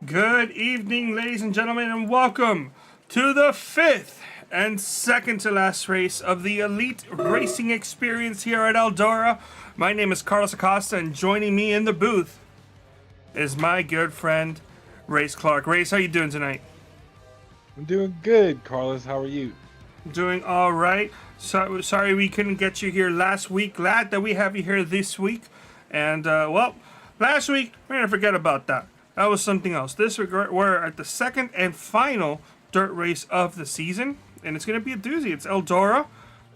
Good evening, ladies and gentlemen, and welcome to the fifth and second to last race of the Elite Racing Experience here at Eldora. My name is Carlos Acosta, and joining me in the booth is my good friend, Race Clark. Race, how you doing tonight? I'm doing good, Carlos. How are you? Doing all right. Sorry we couldn't get you here last week. Glad that we have you here this week. And, well, last week, we're going to forget about that. That was something else. This we're at the second and final dirt race of the season, and it's going to be a doozy. It's Eldora,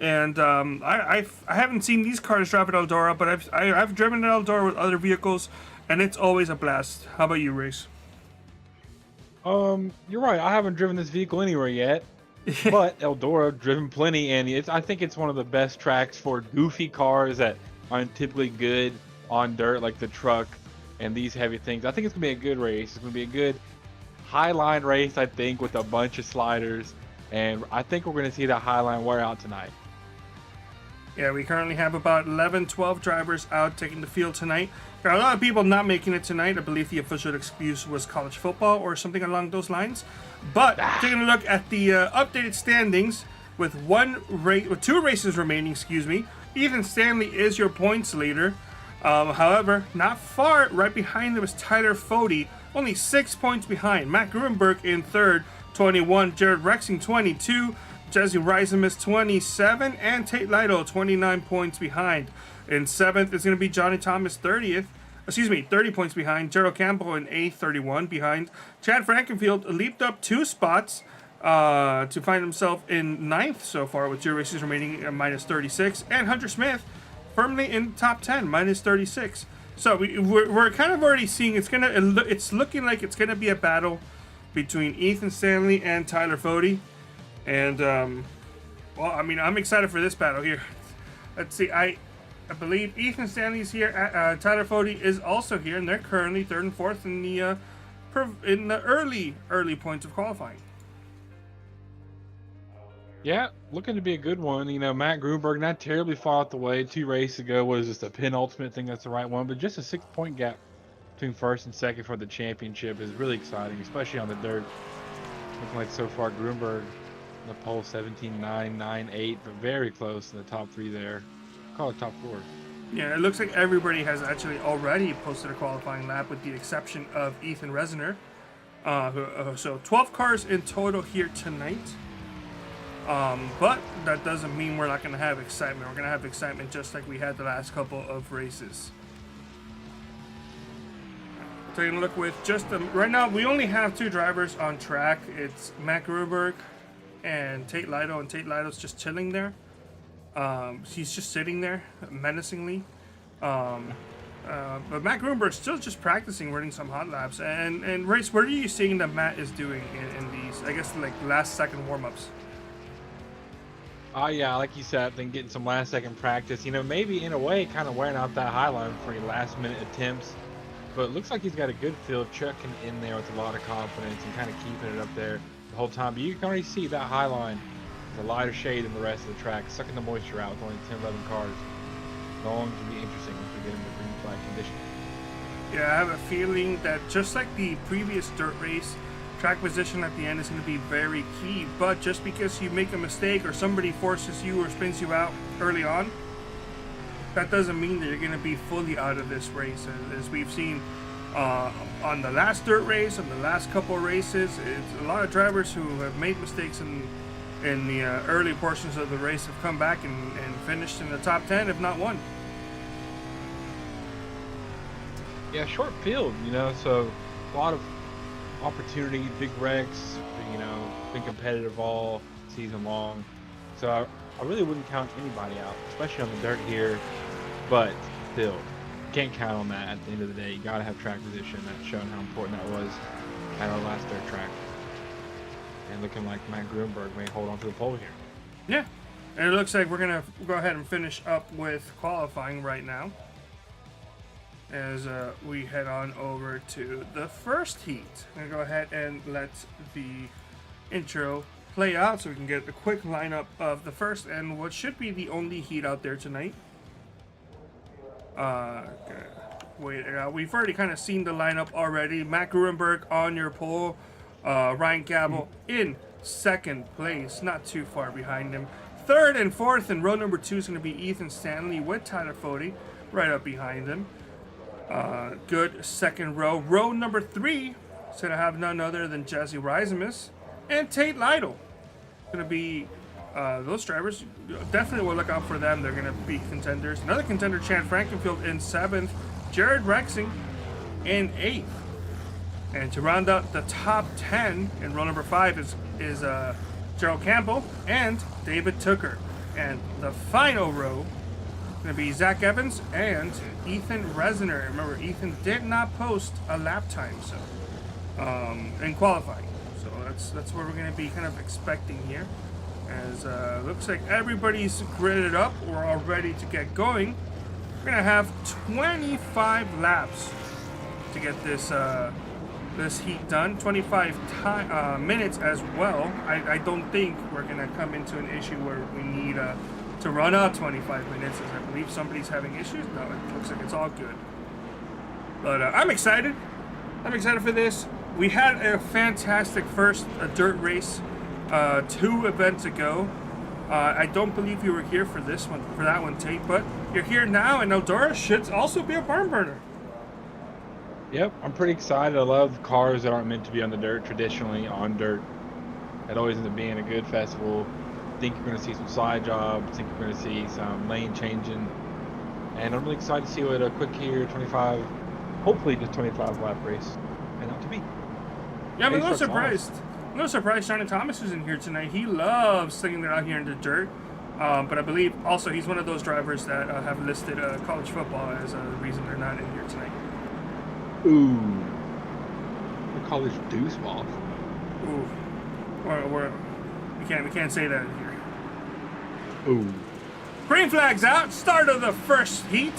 and I haven't seen these cars drive at Eldora, but I've driven at Eldora with other vehicles, and it's always a blast. How about you, Race? You're right. I haven't driven this vehicle anywhere yet, but Eldora I've driven plenty, and I think it's one of the best tracks for goofy cars that aren't typically good on dirt, like the truck and these heavy things. I think it's gonna be a good race. It's gonna be a good high line race, I think, with a bunch of sliders, and I think we're gonna see that high line wear out tonight. Yeah, we currently have about 11, 12 drivers out taking the field tonight. There are a lot of people not making it tonight. I believe the official excuse was college football or something along those lines. But taking a look at the updated standings with two races remaining, Ethan Stanley is your points leader. However, not far. Right behind him is Tyler Fody, only 6 points behind. Matt Gruenberg in third, 21. Jared Rexing, 22. Jesse Reisem is 27. And Tate Lido, 29 points behind. In seventh is going to be Johnny Thomas, 30 points behind. Gerald Campbell in eighth, 31 behind. Chad Frankenfield leaped up 2 spots to find himself in ninth so far, with 2 races remaining at minus 36. And Hunter Smith firmly in the top 10, minus 36. So we're kind of already seeing it's looking like it's gonna be a battle between Ethan Stanley and Tyler Fody, and well, I mean, I'm excited for this battle here. Let's see, I believe Ethan Stanley's here. Tyler Fody is also here, and they're currently third and fourth in the early points of qualifying. Yeah, looking to be a good one. You know, Matt Gruenberg not terribly far out the way. 2 races ago was just a penultimate thing. That's the right one, but just a 6-point gap between first and second for the championship is really exciting, especially on the dirt. Looking like so far Gruenberg on the pole 17-9, 9-8, but very close to the top 3 there. Call it top 4. Yeah, it looks like everybody has actually already posted a qualifying lap, with the exception of Ethan Resner. So 12 cars in total here tonight. But that doesn't mean we're not going to have excitement. We're going to have excitement just like we had the last couple of races. Taking a look with right now, we only have 2 drivers on track. It's Matt Gruenberg and Tate Lido, and Tate Lido's just chilling there. He's just sitting there menacingly. But Matt Gruenberg's still just practicing, running some hot laps. And Race, what are you seeing that Matt is doing in these, I guess, like last second warm-ups? Yeah, like you said, I think getting some last second practice, you know, maybe in a way kind of wearing out that high line for your last minute attempts. But it looks like he's got a good field, chucking in there with a lot of confidence and kind of keeping it up there the whole time. But you can already see that high line is a lighter shade than the rest of the track, sucking the moisture out with only 10, 11 cars. Going to be interesting once we get into green flag conditions. Yeah, I have a feeling that just like the previous dirt race, track position at the end is going to be very key. But just because you make a mistake or somebody forces you or spins you out early on, that doesn't mean that you're going to be fully out of this race. As we've seen on the last dirt race, on the last couple of races, it's a lot of drivers who have made mistakes in the early portions of the race have come back and finished in the top 10, if not won. Yeah, short field, you know, so a lot of opportunity, big wrecks, you know, been competitive all season long. So I really wouldn't count anybody out, especially on the dirt here. But still, you can't count on that at the end of the day. You got to have track position. That's showing how important that was at our last dirt track. And looking like Matt Gruenberg may hold on to the pole here. Yeah, and it looks like we're going to go ahead and finish up with qualifying right now, as we head on over to the first heat. I'm going to go ahead and let the intro play out so we can get a quick lineup of the first and what should be the only heat out there tonight. Okay. wait it out. We've already kind of seen the lineup already. Matt Gruenberg on your pole. Ryan Gabel in second place, not too far behind him. Third and fourth in row number 2 is going to be Ethan Stanley with Tyler Fody right up behind him. Good second row. Row number 3 is going to have none other than Jesse Reisemus and Tate Lytle. Going to be those drivers. Definitely will look out for them. They're going to be contenders. Another contender, Chad Frankenfield in 7th. Jared Rexing in 8th. And to round out the top 10 in row number 5 is Gerald Campbell and David Tooker. And the final row is going to be Zach Evans and Ethan Resner. Remember, Ethan did not post a lap time in qualifying. So that's what we're going to be kind of expecting here. As looks like everybody's gridded up. We're all ready to get going. We're going to have 25 laps to get this heat done. 25 minutes as well. I don't think we're going to come into an issue where we need to run out 25 minutes, as I believe somebody's having issues. No, it looks like it's all good. But I'm excited. I'm excited for this. We had a fantastic first dirt race 2 events ago. I don't believe you were here for this one, for that one, Tate, but you're here now, and Eldora should also be a barn burner. Yep, I'm pretty excited. I love cars that aren't meant to be on the dirt, traditionally on dirt. It always ends up being a good festival. I think you're going to see some side jobs. I think you're going to see some lane changing. And I'm really excited to see what a quick here 25, hopefully just 25 lap race and out to be. Yeah, I'm a little surprised. I'm a little surprised Johnny Thomas is in here tonight. He loves slinging it out here in the dirt. But I believe also he's one of those drivers that have listed college football as a reason they're not in here tonight. Ooh. The college deuce ball. Ooh. We can't say that here. Ooh. Green flag's out. Start of the first heat.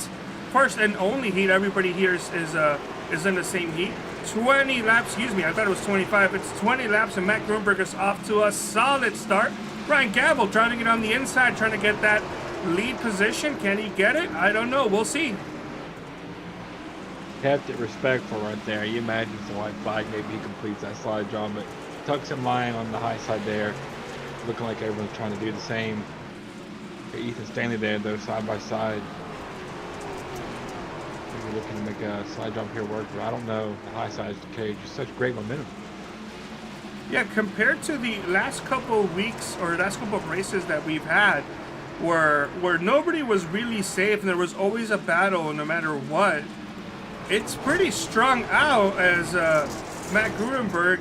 First and only heat. Everybody here is in the same heat. 20 laps, excuse me, I thought it was 25. It's 20 laps, and Matt Grunberg is off to a solid start. Ryan Gabel driving it on the inside, trying to get that lead position. Can he get it? I don't know. We'll see. Kept it respectful right there. You imagine it's a white flag, maybe he completes that slide job, but tucks in line on the high side there. Looking like everyone's trying to do the same. Got Ethan Stanley there, though, side by side. Maybe looking to make a slide jump here work, but I don't know. The high side is carrying just such great momentum. Yeah, compared to the last couple of weeks or last couple of races that we've had, where nobody was really safe and there was always a battle no matter what, it's pretty strung out as Matt Gruenberg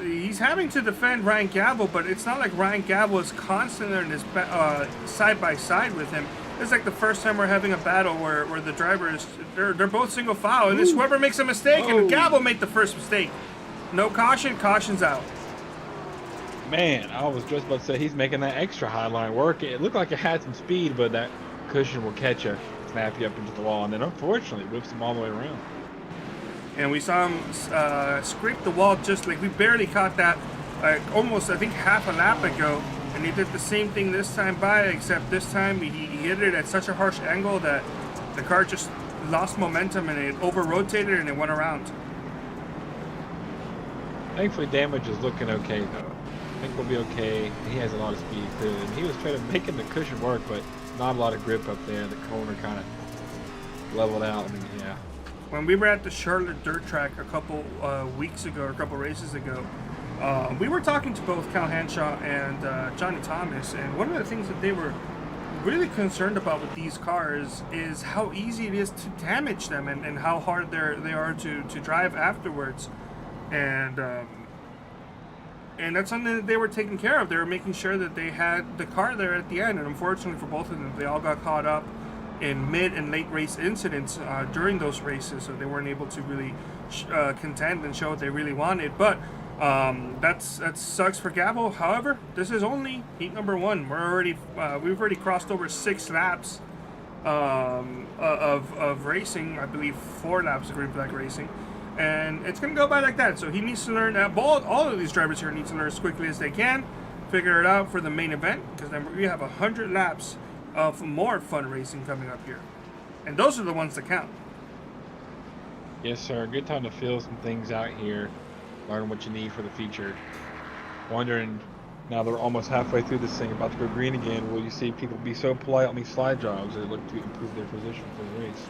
he's having to defend Ryan Gabel, but it's not like Ryan Gabel is constantly in his side by side with him. It's like the first time we're having a battle where the drivers they're both single file, and it's whoever makes a mistake, and Gabel made the first mistake. No caution, caution's out. Man, I was just about to say he's making that extra high line work. It looked like it had some speed, but that cushion will catch you, snap you up into the wall, and then unfortunately whips him all the way around. And we saw him scrape the wall just like we barely caught that almost, I think, half a lap ago. And he did the same thing this time by, except this time he hit it at such a harsh angle that the car just lost momentum and it over-rotated and it went around. Thankfully, damage is looking okay, though. I think we'll be okay. He has a lot of speed, too. And he was trying to making the cushion work, but not a lot of grip up there. The corner kind of leveled out. I mean, yeah. When we were at the Charlotte dirt track a couple weeks ago, or a couple races ago, we were talking to both Cal Hanshaw and Johnny Thomas, and one of the things that they were really concerned about with these cars is how easy it is to damage them and how hard they are to drive afterwards. And that's something that they were taking care of. They were making sure that they had the car there at the end, and unfortunately for both of them, they all got caught up in mid and late race incidents during those races, so they weren't able to really contend and show what they really wanted. But that sucks for Gabel. However, this is only heat number 1. We've already crossed over 6 laps of racing. I believe 4 laps of green flag racing, and it's gonna go by like that. So he needs to learn. All of these drivers here need to learn as quickly as they can, figure it out for the main event, because then we have 100 laps of more fun racing coming up here, and those are the ones that count. Yes, sir. Good time to feel some things out here. Learn what you need for the future. Wondering, now they're almost halfway through this thing, about to go green again, will you see people be so polite on these slide jobs they look to improve their position for the race?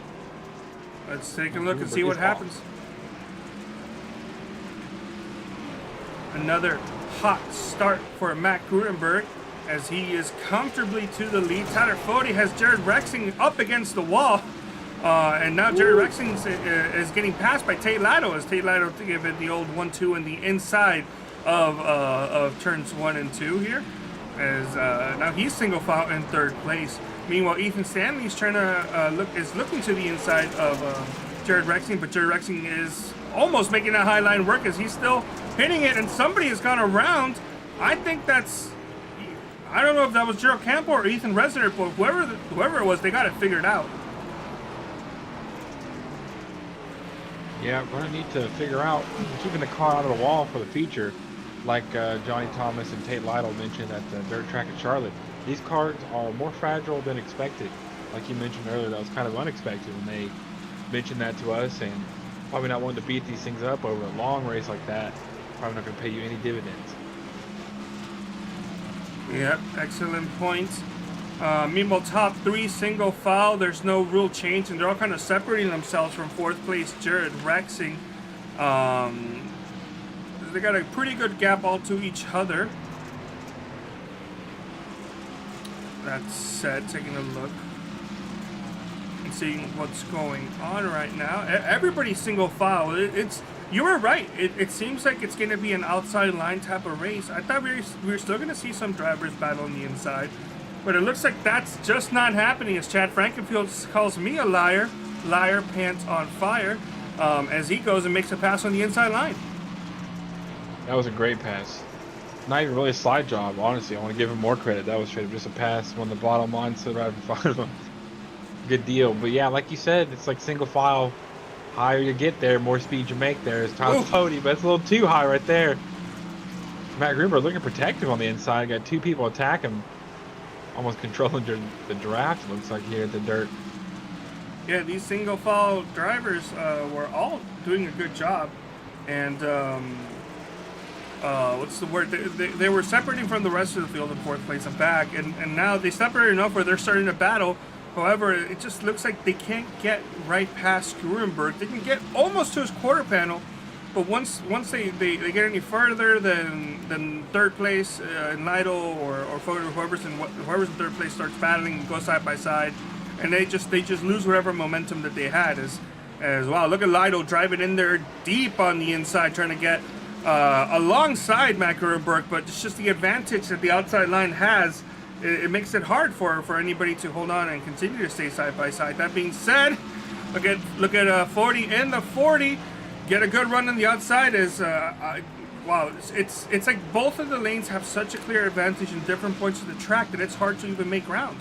Let's take a Matt look and see Gruber what is happens. off. Another hot start for Matt Grudenberg as he is comfortably to the lead. Tyler Fody has Jared Rexing up against the wall. And now Jared Rexing is getting passed by Tate Lato as Tate Lato to give it the old 1-2 in the inside of turns 1 and 2 here. As now he's single file in third place. Meanwhile, Ethan Stanley's trying to looking to the inside of Jared Rexing, but Jared Rexing is almost making that high line work as he's still hitting it, and somebody has gone around. I think that's, I don't know if that was Gerald Campbell or Ethan Resner, but whoever it was, they got it figured out. Yeah, we're going to need to figure out keeping the car out of the wall for the future. Like Johnny Thomas and Tate Lytle mentioned at the dirt track at Charlotte. These cars are more fragile than expected. Like you mentioned earlier, that was kind of unexpected when they mentioned that to us, and probably not wanting to beat these things up over a long race like that. Probably not going to pay you any dividends. Yep, excellent points. Meanwhile, top 3 single file. There's no real change, and they're all kind of separating themselves from 4th place Jared Rexing. They got a pretty good gap all to each other. That said, taking a look and seeing what's going on right now. Everybody's single file. You were right. It seems like it's going to be an outside line type of race. I thought we were still going to see some drivers battle on the inside. But it looks like that's just not happening, as Chad Frankenfield calls me a liar. Liar pants on fire. As he goes and makes a pass on the inside line. That was a great pass. Not even really a slide job, honestly. I want to give him more credit. That was straight up just a pass when the bottom line stood right in front of him. Good deal. But yeah, like you said, it's like single file. Higher you get there, more speed you make there. It's Tyler Fody, but it's a little too high right there. Matt Gruber looking protective on the inside. Got 2 people attack him. Almost controlling the draft, looks like, here at the dirt. Yeah, these single file drivers were all doing a good job. And what's the word? They were separating from the rest of the field in 4th place and back. And now they separated enough where they're starting to battle. However, it just looks like they can't get right past Gruenberg. They can get almost to his quarter panel, but once they get any further than 3rd place in Lytle or whoever's in 3rd place starts battling and go side by side, and they just lose whatever momentum that they had. As well, look at Lytle driving in there deep on the inside, trying to get alongside Matt Gruenberg, but it's just the advantage that the outside line has. It makes it hard for anybody to hold on and continue to stay side by side. That being said, look at 40 in the 40, get a good run on the outside. Wow, it's like both of the lanes have such a clear advantage in different points of the track that it's hard to even make ground.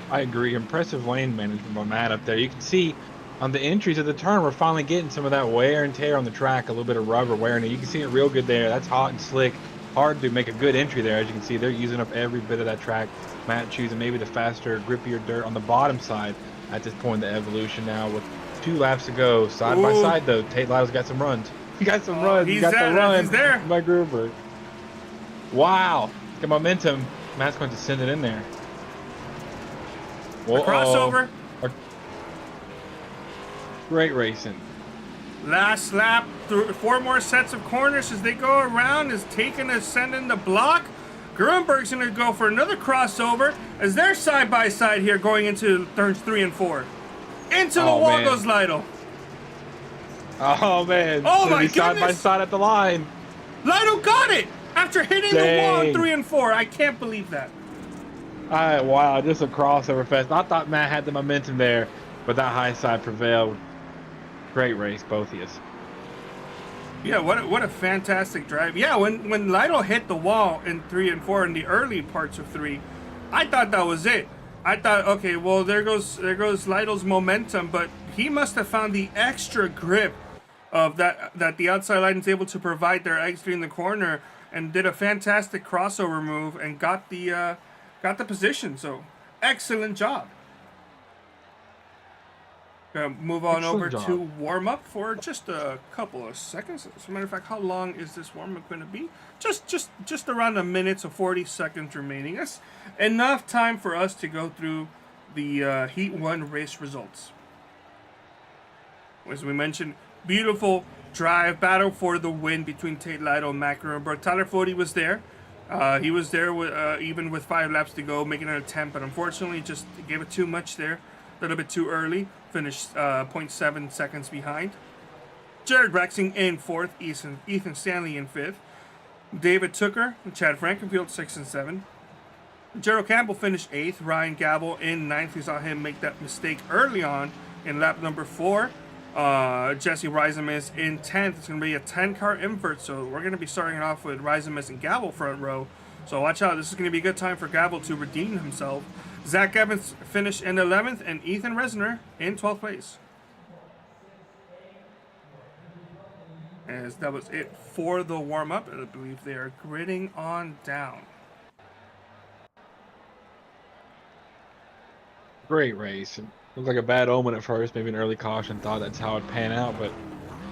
I agree. Impressive lane management by Matt up there. You can see on the entries of the turn, we're finally getting some of that wear and tear on the track, a little bit of rubber wear, and you can see it real good there. That's hot and slick. Hard to make a good entry there. As you can see, they're using up every bit of that track. Matt choosing maybe the faster, grippier dirt on the bottom side at this point in the evolution now with 2 laps to go. Side by side, though, Tate Lyle's got some runs. He got some runs. He's got the run. He's there. By Gruber. Wow. Got momentum. Matt's going to send it in there. A crossover. Great racing. Last lap, 4 more sets of corners as they go around, is taking a send in the block. Gruenberg's going to go for another crossover as they're side by side here going into turns 3 and 4. Into the wall goes Lytle. Oh man! Oh my goodness! Side by side at the line. Lytle got it after hitting the wall in 3 and 4. I can't believe that. Wow, just a crossover fest. I thought Matt had the momentum there, but that high side prevailed. Great race, both of you. Yeah, what a fantastic drive. Yeah, when Lytle hit the wall in 3 and 4 in the early parts of 3, I thought that was it. I thought, okay, well there goes Lytle's momentum, but he must have found the extra grip of that the outside line is able to provide their exit in the corner, and did a fantastic crossover move and got the position. So excellent job. Gonna move on over Excellent to job. warm up for just a couple of seconds. As a matter of fact, how long is this warm up going to be? Just around a minute, so 40 seconds remaining. That's enough time for us to go through the Heat 1 race results. As we mentioned, beautiful drive battle for the win between Tate Lytle and Matt Grunberg. Tyler Fody was there. He was there with, even with 5 laps to go, making an attempt, but unfortunately just gave it too much there. A little bit too early. Finished 0.7 seconds behind. Jared Rexing in 4th. Ethan Stanley in 5th. David Tooker and Chad Frankenfield 6 and 7. Gerald Campbell finished 8th. Ryan Gabel in 9th. We saw him make that mistake early on in lap number 4. Jesse Reisemis in 10th. It's going to be a 10-car invert, so we're going to be starting off with Reisemis and Gabel front row. So watch out. This is going to be a good time for Gabel to redeem himself. Zach Evans finished in 11th, and Ethan Resner in 12th place. As that was it for the warm-up, I believe they are gridding on down. Great race. It looked like a bad omen at first, maybe an early caution, thought that's how it'd pan out, but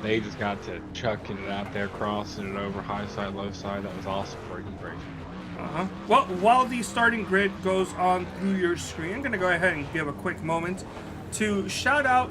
they just got to chucking it out there, crossing it over high side, low side. That was awesome for a heat race. Well, while the starting grid goes on through your screen, I'm going to go ahead and give a quick moment to shout out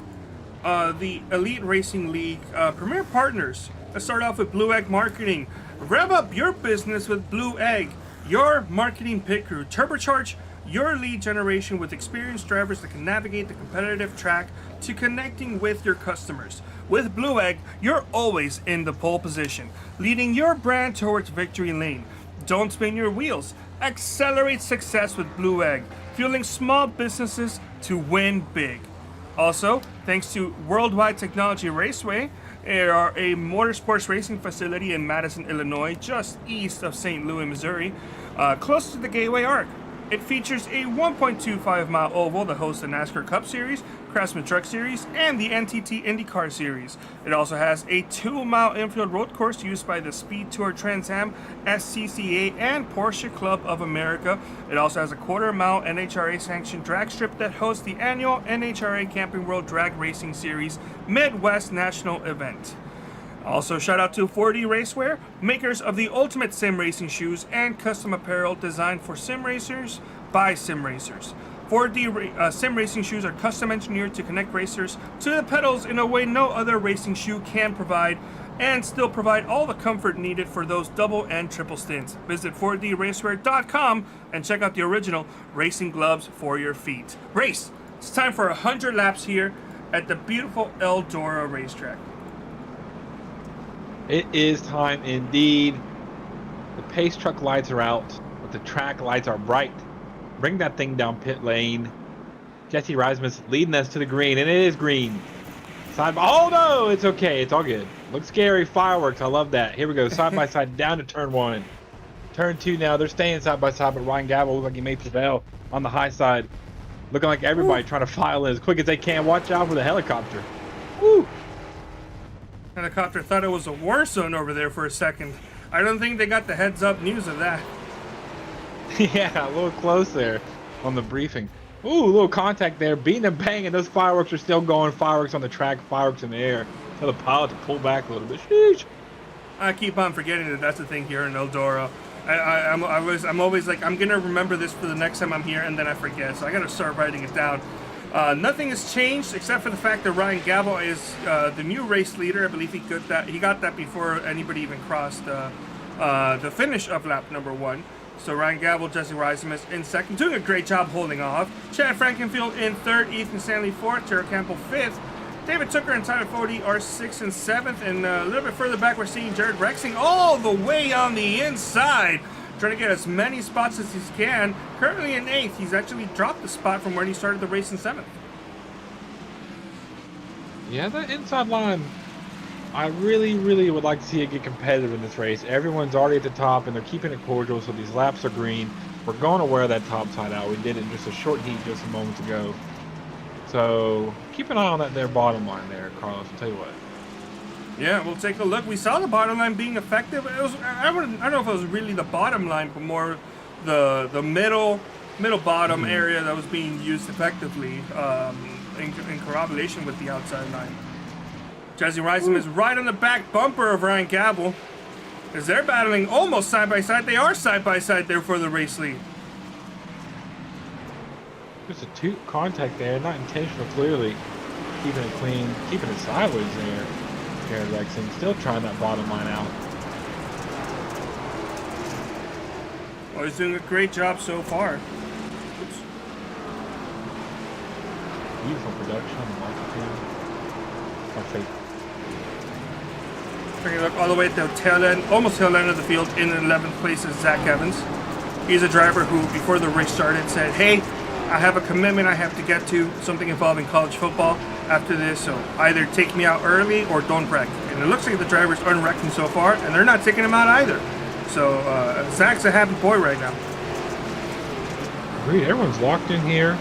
the Elite Racing League premier partners. Let's start off with Blue Egg Marketing. Rev up your business with Blue Egg, your marketing pit crew. Turbocharge your lead generation with experienced drivers that can navigate the competitive track to connecting with your customers. With Blue Egg, you're always in the pole position, leading your brand towards victory lane. Don't spin your wheels. Accelerate success with Blue Egg, fueling small businesses to win big. Also, thanks to Worldwide Technology Raceway, they are a motorsports racing facility in Madison, Illinois, just east of St. Louis, Missouri, close to the Gateway Arc. It features a 1.25-mile oval that hosts the NASCAR Cup Series, Craftsman Truck Series, and the NTT IndyCar Series. It also has a 2-mile infield road course used by the Speed Tour Trans Am, SCCA, and Porsche Club of America. It also has a 1/4-mile NHRA-sanctioned drag strip that hosts the annual NHRA Camping World Drag Racing Series Midwest National Event. Also, shout out to 4D Racewear, makers of the ultimate sim racing shoes and custom apparel designed for sim racers by sim racers. 4D sim racing shoes are custom engineered to connect racers to the pedals in a way no other racing shoe can provide, and still provide all the comfort needed for those double and triple stints. Visit 4dracewear.com and check out the original racing gloves for your feet. Race! It's time for 100 laps here at the beautiful Eldora racetrack. It is time indeed. The pace truck lights are out, but the track lights are bright. Bring that thing down pit lane. Jesse Reisman leading us to the green, and it is green. Side by, oh no, it's okay, it's all good. Looks scary, fireworks, I love that. Here we go, side by side down to turn 1. Turn 2 now, they're staying side by side, but Ryan Gabel looks like he made Pavel on the high side. Looking like everybody trying to file in as quick as they can. Watch out for the helicopter. Woo! Helicopter thought it was a war zone over there for a second. I don't think they got the heads up news of that. Yeah, a little close there on the briefing. Ooh, a little contact there, beating and banging. Those fireworks are still going. Fireworks on the track, fireworks in the air. Tell the pilot to pull back a little bit. Sheesh. I keep on forgetting that that's the thing here in Eldora. I'm always like, I'm gonna remember this for the next time I'm here, and then I forget. So I gotta start writing it down. Nothing has changed except for the fact that Ryan Gabel is the new race leader. I believe he got that before anybody even crossed the finish of lap number 1. So Ryan Gabel, Jesse Reisman in 2nd, doing a great job holding off. Chad Frankenfield in 3rd, Ethan Stanley 4th, Jared Campbell 5th. David Tooker and Tyler Fody are 6th and 7th, and a little bit further back we're seeing Jared Rexing all the way on the inside, trying to get as many spots as he can. Currently in 8th, he's actually dropped the spot from where he started the race in 7th. Yeah, that inside line, I really, really would like to see it get competitive in this race. Everyone's already at the top, and they're keeping it cordial, so these laps are green. We're going to wear that top side out. We did it in just a short heat just a moment ago. So keep an eye on that there bottom line there, Carlos. I'll tell you what. Yeah, we'll take a look. We saw the bottom line being effective. It was, I don't know if it was really the bottom line, but more the middle bottom area that was being used effectively. in correlation with the outside line. Jesse Reisman is right on the back bumper of Ryan Gabel. As they're battling almost side by side. They are side by side there for the race lead. Just a contact there, not intentional clearly. Keeping it clean, keeping it sideways there. Jared Rexon still trying that bottom line out. Well, he's doing a great job so far. Oops. Beautiful production on the microphone. Perfect. Taking a look all the way at the tail end, almost tail end of the field in 11th place is Zach Evans. He's a driver who, before the race started, said, hey, I have a commitment I have to get to, something involving college football after this, so either take me out early or don't wreck. And it looks like the driver's unwrecking so far, and they're not taking him out either. So Zach's a happy boy right now. Agreed, everyone's locked in here.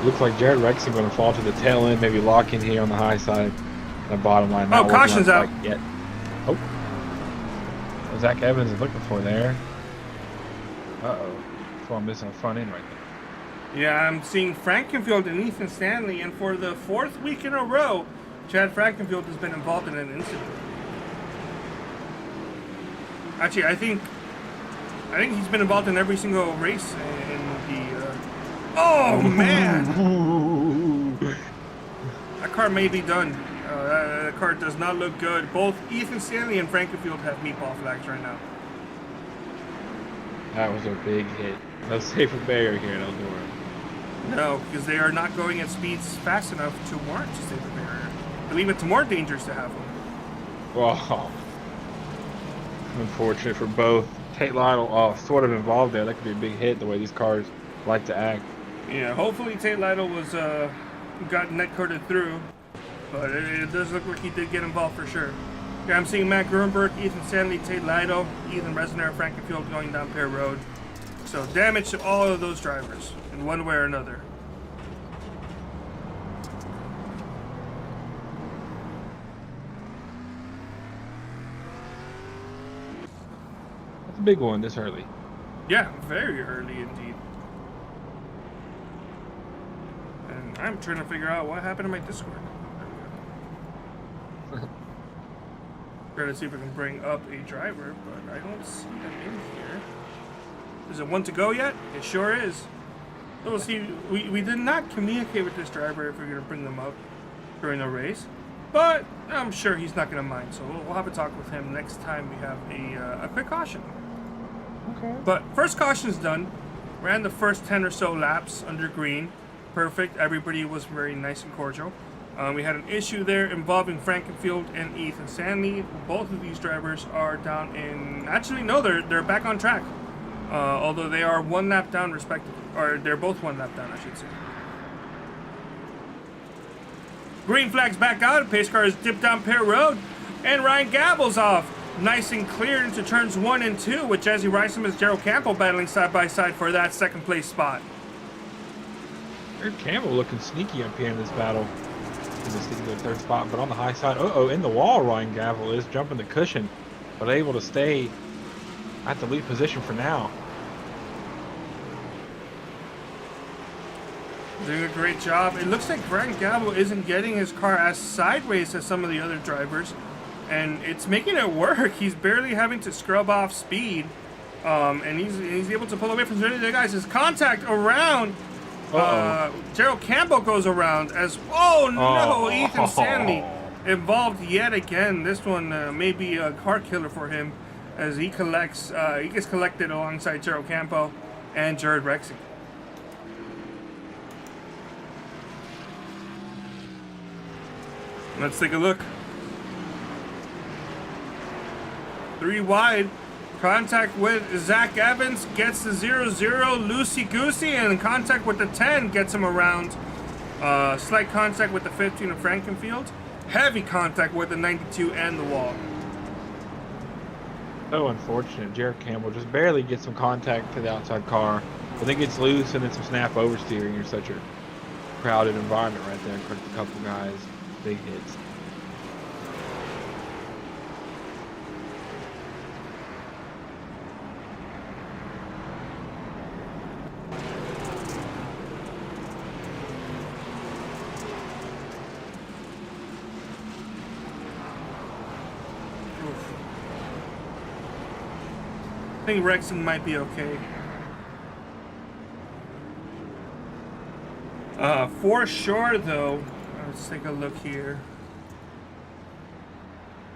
Looks like Jared Rexon going to fall to the tail end, maybe lock in here on the high side. The bottom line. Oh, caution's out. Yet. Oh. What Zach Evans is looking for there. Uh-oh. That's why I'm missing a front end right there. Yeah, I'm seeing Frankenfield and Ethan Stanley, and for the 4th week in a row, Chad Frankenfield has been involved in an incident. Actually, I think he's been involved in every single race in the. Oh man! That car may be done. That car does not look good. Both Ethan Stanley and Frankenfield have meatball flags right now. That was a big hit. No safer barrier here in Eldora. No, because they are not going at speeds fast enough to warrant a safer barrier. I believe it's more dangerous to have them. Wow. Unfortunate for both. Tate Lytle, sort of involved there. That could be a big hit the way these cars like to act. Yeah, hopefully Tate Lytle was got net coded through, but it does look like he did get involved for sure. Yeah, I'm seeing Matt Grunberg, Ethan Stanley, Tate Lytle, Ethan Resner, Frankenfield going down Pear Road. So damage to all of those drivers in one way or another. That's a big one this early. Yeah, very early indeed. And I'm trying to figure out what happened to my Discord. There we go. Trying to see if we can bring up a driver, but I don't see them in here. Is it one to go yet? It sure is. So we'll see. We did not communicate with this driver if we're going to bring them up during the race, but I'm sure he's not going to mind. So we'll have a talk with him next time we have a quick caution. Okay. But first caution's done. Ran the first 10 or so laps under green. Perfect. Everybody was very nice and cordial. We had an issue there involving Frankenfield and Ethan Stanley. Both of these drivers are down in... Actually, no, they're back on track. Although they are 1 lap down respectively. Or they're both 1 lap down, I should say. Green flag's back out. Pace car is dipped down Pear Road. And Ryan Gabel's off. Nice and clear into turns 1 and 2 with Jesse Rice and Gerald Campbell battling side by side for that 2nd place spot. Jared Campbell looking sneaky up here in this battle. In this particular 3rd spot, but on the high side. Uh-oh, in the wall, Ryan Gabel is jumping the cushion, but able to stay at the lead position for now. Doing a great job. It looks like Ryan Gabel isn't getting his car as sideways as some of the other drivers, and it's making it work. He's barely having to scrub off speed, and he's able to pull away from the other guys. His contact around Gerald Campbell goes around as Ethan Stanley involved yet again. This one may be a car killer for him as he gets collected alongside Gerald Campbell and Jared Rexing. Let's take a look. 3 wide. Contact with Zach Evans gets the 0-0 loosey-goosey, and contact with the 10 gets him around. Slight contact with the 15 of Frankenfield. Heavy contact with the 92 and the wall. So unfortunate. Jared Campbell just barely gets some contact to the outside car, but then gets loose and then some snap oversteering. You're such a crowded environment right there. A couple guys, big hits. think Rexon might be okay. For sure, though, let's take a look here.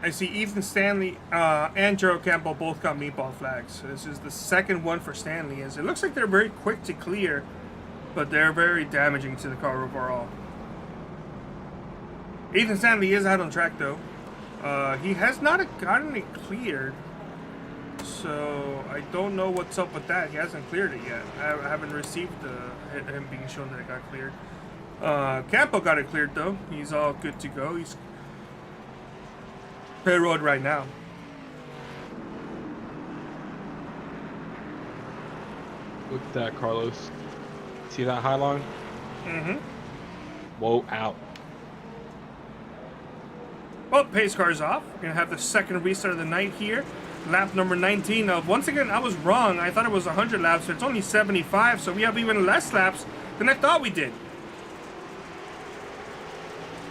I see Ethan Stanley and Gerald Campbell both got meatball flags. So this is the second one for Stanley. As it looks like they're very quick to clear, but they're very damaging to the car overall. Ethan Stanley is out on track, though. He has not gotten it cleared, so I don't know what's up with that. He hasn't cleared it yet. I haven't received him being shown that it got cleared. Campbell got it cleared, though. He's all good to go. He's pit road right now. Look at that, Carlos. See that high line? Mm-hmm. Whoa, out. Well, pace car's off. We're going to have the second restart of the night here. Lap number 19 of, once again, I was wrong. I thought it was 100 laps, but it's only 75, so we have even less laps than I thought we did.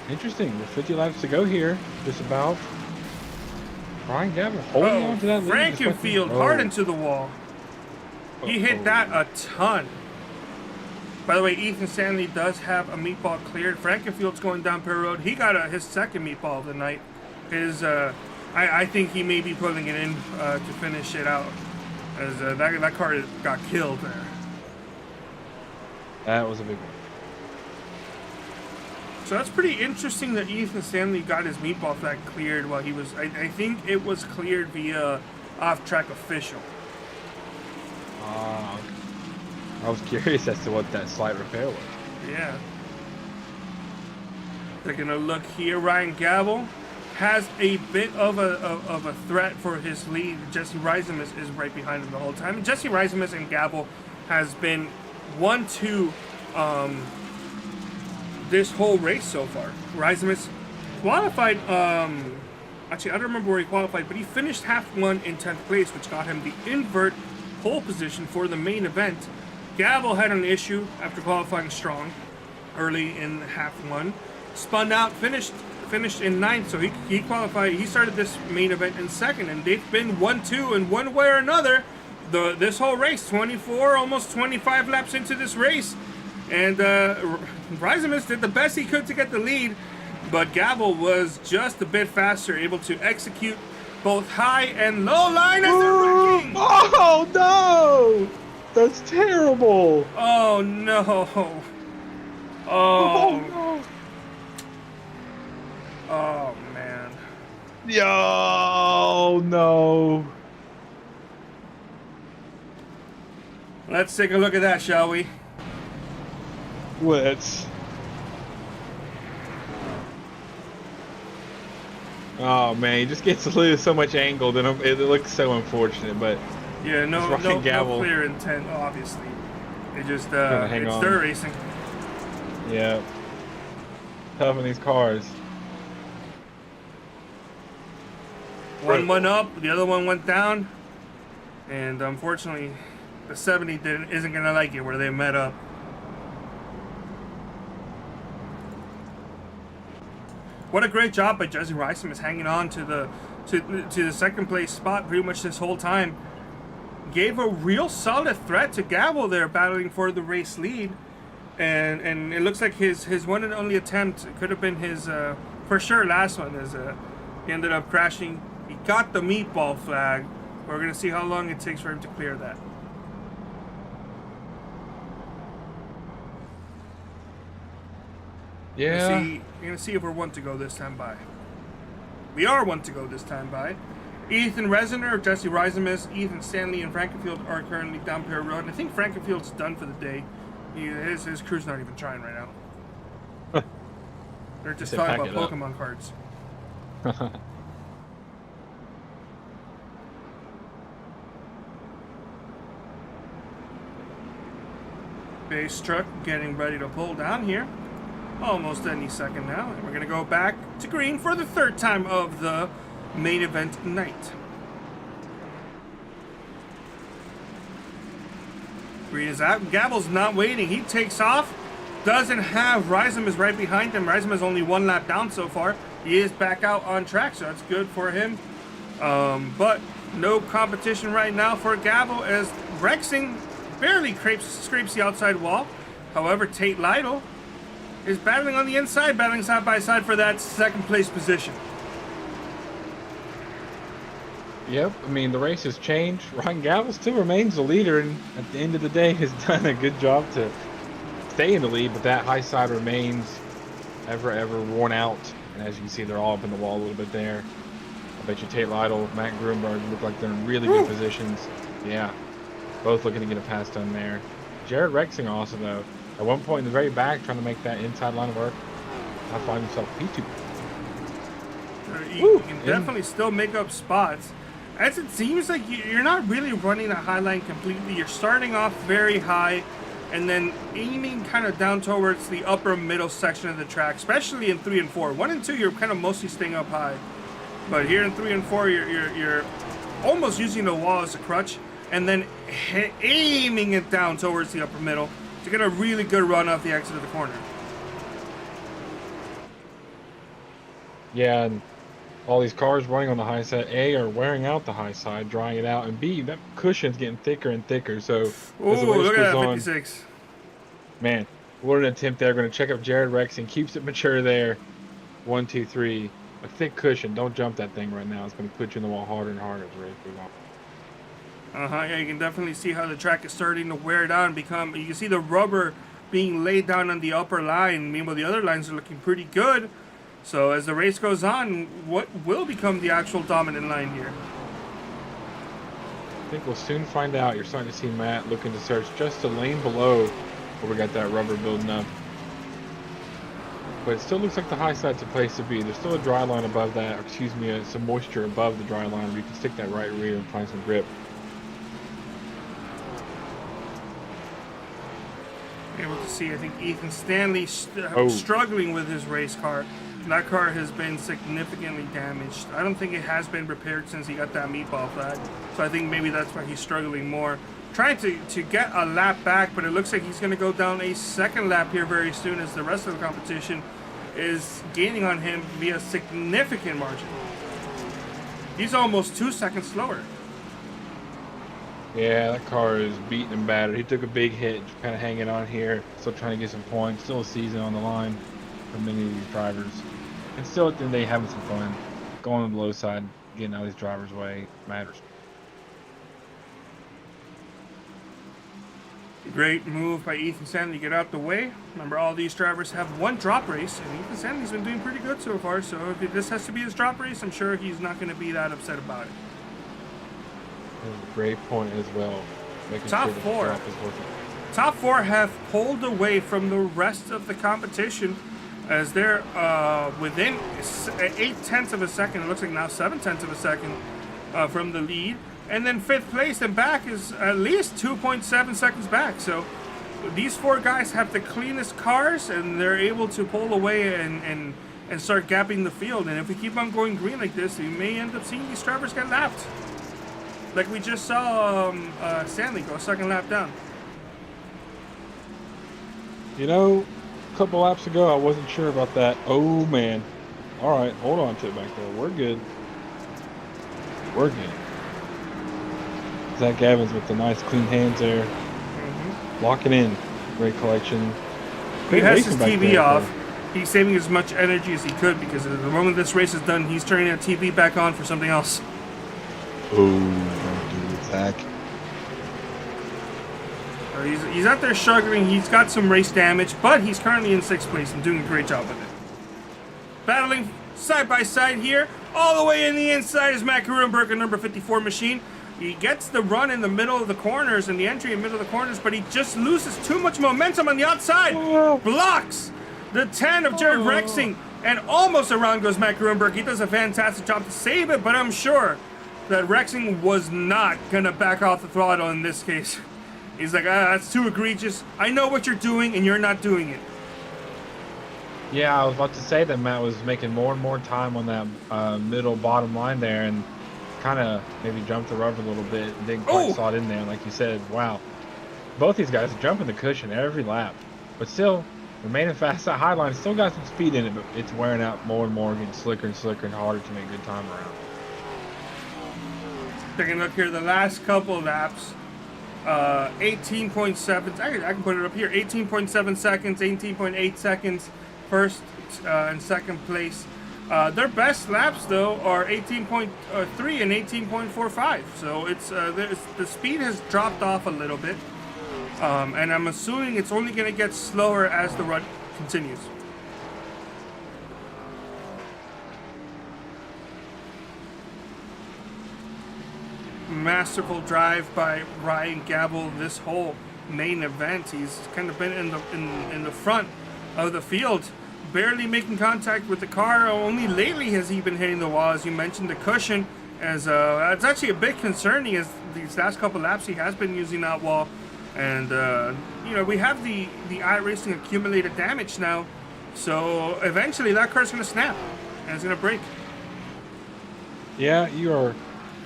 Interesting. There's 50 laps to go here. Just about. Ryan Gavin holding on to that lead. Frankenfield hard into the wall. He hit that a ton. By the way, Ethan Stanley does have a meatball cleared. Frankenfield's going down pit road. He got his second meatball of the night. I think he may be pulling it in to finish it out, as that car got killed there. That was a big one. So that's pretty interesting that Ethan Stanley got his meatball flag cleared while he was. I think it was cleared via off-track official. I was curious as to what that slight repair was. Yeah. Taking a look here, Ryan Gavel has a bit of a threat for his lead. Jesse Reisemus is right behind him the whole time. And Jesse Reisemus and Gavel has been 1-2 this whole race so far. Reisemus qualified, actually I don't remember where he qualified, but he finished half one in 10th place, which got him the invert pole position for the main event. Gavel had an issue after qualifying strong early in half one. Spun out, finished in 9th, so he qualified. He started this main event in 2nd, and they've been 1-2 in one way or another this whole race. 24, almost 25 laps into this race. And Reisemus did the best he could to get the lead, but Gavel was just a bit faster, able to execute both high and low line as they're wrecking. Oh no! That's terrible! Oh no! Oh no! Oh man! Yo no! Let's take a look at that, shall we? Let's. Oh man, he just gets to lose so much angle that it looks so unfortunate. But yeah, no clear intent, obviously. It just it's dirt racing. Yeah, tough in these cars. One went up, the other one went down, and unfortunately, the 70 isn't gonna like it where they met up. What a great job by Jesse Reisemus hanging on to the second place spot pretty much this whole time. Gave a real solid threat to Gavel there, battling for the race lead, and it looks like his one and only attempt could have been his for sure last one, as he ended up crashing. He got the meatball flag. We're gonna see how long it takes for him to clear that. Yeah. We're gonna see if we're one to go this time by. We are one to go this time by. Ethan Resiner, Jesse Reisemus, Ethan Stanley, and Frankenfield are currently down Pear Road. And I think Frankenfield's done for the day. His crew's not even trying right now. They're just talking about Pokemon cards. Base truck getting ready to pull down here. Almost any second now. And we're going to go back to green for the third time of the main event night. Green is out. Gavel's not waiting. He takes off. Doesn't have Reisemus right behind him. Reisemus only one lap down so far. He is back out on track, so that's good for him. But no competition right now for Gavel as Rexing barely scrapes the outside wall. However, Tate Lytle is battling on the inside, battling side by side for that second place position. Yep, I mean, the race has changed. Ryan Gavel still remains the leader, and at the end of the day has done a good job to stay in the lead, but that high side remains ever worn out. And as you can see, they're all up in the wall a little bit there. I bet you Tate Lytle, Matt Grunberg look like they're in really good positions. Yeah, both looking to get a pass done there. Jared Rexing also, though, at one point in the very back, trying to make that inside line work. I find himself P2. You can definitely still make up spots. As it seems like you're not really running a high line completely. You're starting off very high and then aiming kind of down towards the upper middle section of the track, especially in 3 and 4. 1 and 2, you're kind of mostly staying up high. But here in 3 and 4, you're almost using the wall as a crutch and then aiming it down towards the upper middle to get a really good run off the exit of the corner. Yeah, and all these cars running on the high side, A, are wearing out the high side, drying it out, and B, that cushion's getting thicker and thicker. So as the race look at goes that, on, 56. man, what an attempt there. Going to check up Jared Rexing, keeps it mature there. 1, 2, 3. A thick cushion. Don't jump that thing right now. It's going to put you in the wall harder and harder as the race goes on. Yeah, you can definitely see how the track is starting to wear down. You can see the rubber being laid down on the upper line. Meanwhile, the other lines are looking pretty good. So as the race goes on, what will become the actual dominant line here? I think we'll soon find out. You're starting to see Matt looking to search just a lane below where we got that rubber building up. But it still looks like the high side's a place to be. There's still a dry line above that, or excuse me, some moisture above the dry line where you can stick that right rear and find some grip. Able to see, I think, Ethan Stanley struggling with his race car. That car has been significantly damaged. I don't think it has been repaired since he got that meatball flag. So I think maybe that's why he's struggling more. Trying to get a lap back, but it looks like he's going to go down a second lap here very soon as the rest of the competition is gaining on him via a significant margin. He's almost 2 seconds slower. Yeah, that car is beaten and battered. He took a big hit, just kind of hanging on here. Still trying to get some points. Still a season on the line for many of these drivers. And still at the end of the day, having some fun. Going on the low side, getting out of these drivers' way matters. Great move by Ethan Stanley to get out the way. Remember, all these drivers have one drop race, and Ethan Stanley's been doing pretty good so far. So if this has to be his drop race, I'm sure he's not going to be that upset about it. That's a great point as well. Making Top sure the four. drop is working. Top 4 have pulled away from the rest of the competition as they're within 8/10 of a second. It looks like now 7/10 of a second from the lead. And then 5th place and back is at least 2.7 seconds back. So these 4 guys have the cleanest cars, and they're able to pull away and start gapping the field. And if we keep on going green like this, we may end up seeing these drivers get lapped. Like we just saw Stanley go a second lap down. You know, a couple laps ago, I wasn't sure about that. Oh, man. All right, hold on to it back there. We're good. We're good. Zach Evans with the nice clean hands there. Locking in. Great collection. He has his TV off. He's saving as much energy as he could because the moment this race is done, he's turning that TV back on for something else. Oh, don't do it, Zach. He's out there struggling. He's got some race damage, but he's currently in 6th place and doing a great job with it. Battling side by side here. All the way in the inside is Matt Grunberg, number 54 machine. He gets the run in the middle of the corners and the entry in the middle of the corners, but he just loses too much momentum on the outside. Blocks the 10 of Jared Rexing, and almost around goes Matt Grunberg. He does a fantastic job to save it, but I'm sure that Rexing was not going to back off the throttle in this case. He's like, that's too egregious. I know what you're doing, and you're not doing it. Yeah, I was about to say that Matt was making more and more time on that middle bottom line there, and kind of maybe jumped the rubber a little bit and didn't quite slot in there. Like you said, wow. Both these guys are jumping the cushion every lap, but still remaining fast. That high line still got some speed in it, but it's wearing out more and more, getting slicker and slicker and harder to make good time around. Taking a look here, the last couple laps, 18.7. I can put it up here. 18.7 seconds, 18.8 seconds, first and second place. Their best laps though are 18.3 and 18.45. So it's the speed has dropped off a little bit, and I'm assuming it's only going to get slower as the run continues. Masterful drive by Ryan Gabel this whole main event. He's kind of been in the front of the field, barely making contact with the car. Only lately has he been hitting the wall, as you mentioned. The cushion, as it's actually a big concern. He has these last couple laps he has been using that wall, and you know, we have the iRacing accumulated damage now, so eventually that car's going to snap and it's going to break. Yeah, you are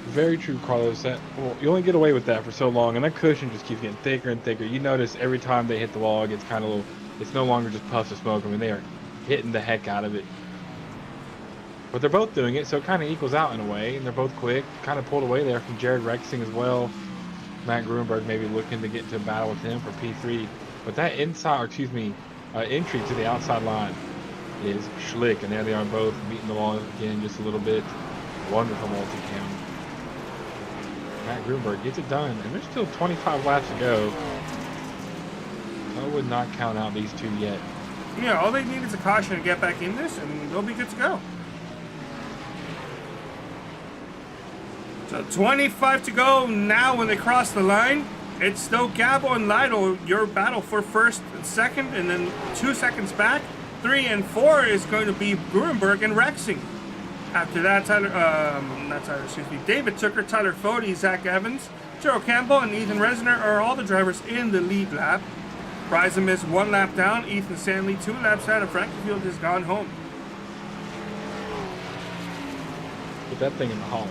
very true, Carlos. That, well, you only get away with that for so long, and that cushion just keeps getting thicker and thicker. You notice every time they hit the wall, it gets kind of little. It's no longer just puffs of smoke. I mean, they are hitting the heck out of it. But they're both doing it, so it kind of equals out in a way, and they're both quick. Kind of pulled away there from Jared Rexing as well. Matt Gruenberg maybe looking to get into a battle with him for P3. But that entry to the outside line is slick, and there they are both meeting the wall again just a little bit. Wonderful multi-cam. Matt Gruenberg gets it done, and there's still 25 laps to go. I would not count out these two yet. Yeah, all they need is a caution to get back in this, and they'll be good to go. So 25 to go now when they cross the line. It's still Gabo and Lido, your battle for first and second, and then 2 seconds back. 3 and 4 is going to be Gruenberg and Rexing. After that, David Tucker, Tyler Fode, Zach Evans, Gerald Campbell, and Ethan Resner are all the drivers in the lead lap. Bryson is 1 lap down, Ethan Stanley 2 laps out, and Frankie Field has gone home. Put that thing in the hall.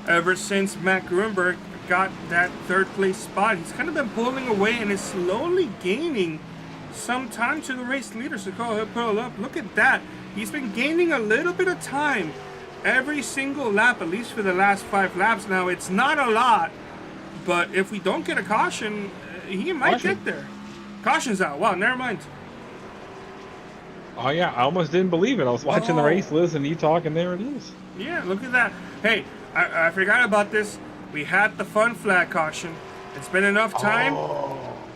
Ever since Matt Gruenberg got that third place spot, he's kind of been pulling away and is slowly gaining some time to the race leader. So go ahead, pull up. Look at that. He's been gaining a little bit of time every single lap, at least for the last 5 laps. Now, it's not a lot, but if we don't get a caution, he might get there. Caution's out. Wow, never mind. Oh, yeah, I almost didn't believe it. I was watching the race, listening to you talk, and there it is. Yeah, look at that. Hey, I forgot about this. We had the fun flag caution. It's been enough time.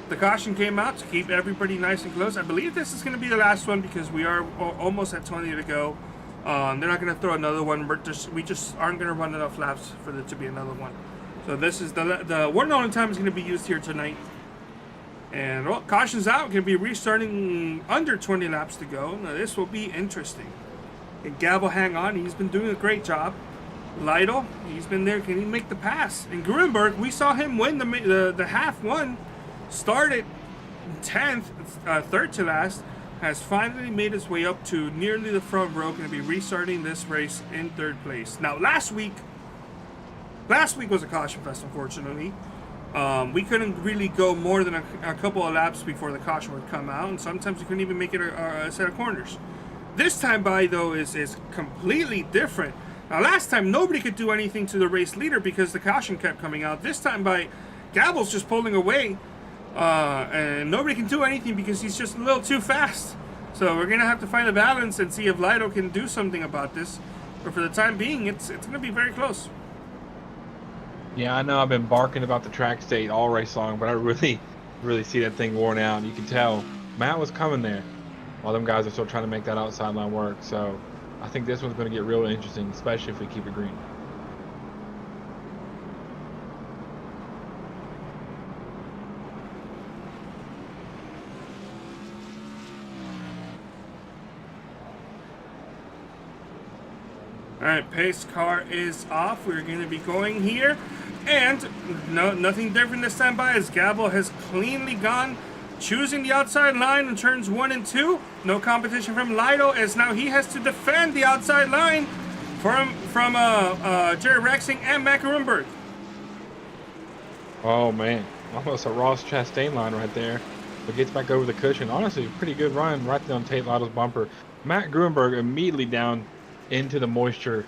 The caution came out to keep everybody nice and close. I believe this is going to be the last one because we are almost at 20 to go. They're not going to throw another one. We just aren't going to run enough laps for there to be another one. So this is the one and only time is going to be used here tonight. And well, caution's out. Going to be restarting under 20 laps to go. Now this will be interesting. And Gabo, hang on. He's been doing a great job. Lytle, he's been there. Can he make the pass? And Gruenberg, we saw him win the half one. Started 10th, third to last. Has finally made his way up to nearly the front row. Going to be restarting this race in third place. Now, last week was a caution fest, unfortunately. We couldn't really go more than a couple of laps before the caution would come out, and sometimes we couldn't even make it a set of corners. This time by, though, is completely different. Now, last time, nobody could do anything to the race leader because the caution kept coming out. This time by, Gabel's just pulling away, and nobody can do anything because he's just a little too fast. So we're going to have to find a balance and see if Lido can do something about this. But for the time being, it's going to be very close. Yeah, I know I've been barking about the track state all race long, but I really see that thing worn out. You can tell Matt was coming there while them guys are still trying to make that outside line work. So I think this one's going to get real interesting, especially if we keep it green. All right, pace car is off. We're going to be going here. And nothing different this time by as Gabo has cleanly gone, choosing the outside line in turns 1 and 2. No competition from Lido as now he has to defend the outside line from Jerry Rexing and Matt Gruenberg. Oh, man. Almost a Ross Chastain line right there. but gets back over the cushion. Honestly, pretty good run right there on Tate Lytle's bumper. Matt Gruenberg immediately down into the moisture,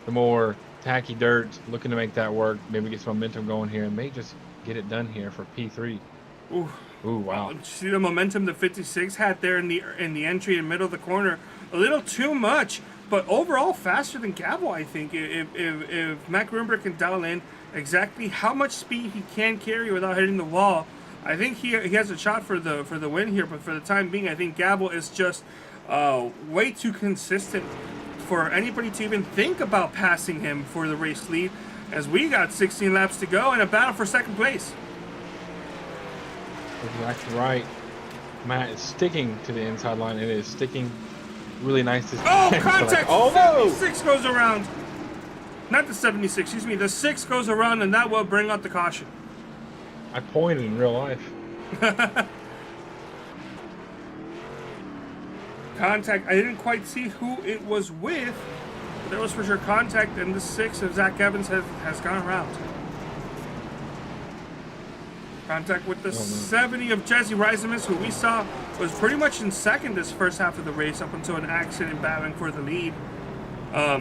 the more tacky dirt, looking to make that work. Maybe get some momentum going here and may just get it done here for P3. Ooh. Ooh, wow. See the momentum the 56 had there in the entry in the middle of the corner. A little too much, but overall faster than Gavel, I think. If Matt Gruenberg can dial in exactly how much speed he can carry without hitting the wall, I think he has a shot for the win here. But for the time being, I think Gavel is just way too consistent for anybody to even think about passing him for the race lead, as we got 16 laps to go in a battle for second place. Exactly right. Matt is sticking to the inside line. It is sticking really nice to Oh, contact! Oh, no! 76 goes around. Not the 76, excuse me. The 6 goes around, and that will bring out the caution. I pointed in real life. Contact. I didn't quite see who it was with, but there was for sure contact, and the 6 of Zach Evans has gone around. Contact with the 70 of Jesse Reisemus, who we saw was pretty much in second this first half of the race up until an accident battling for the lead.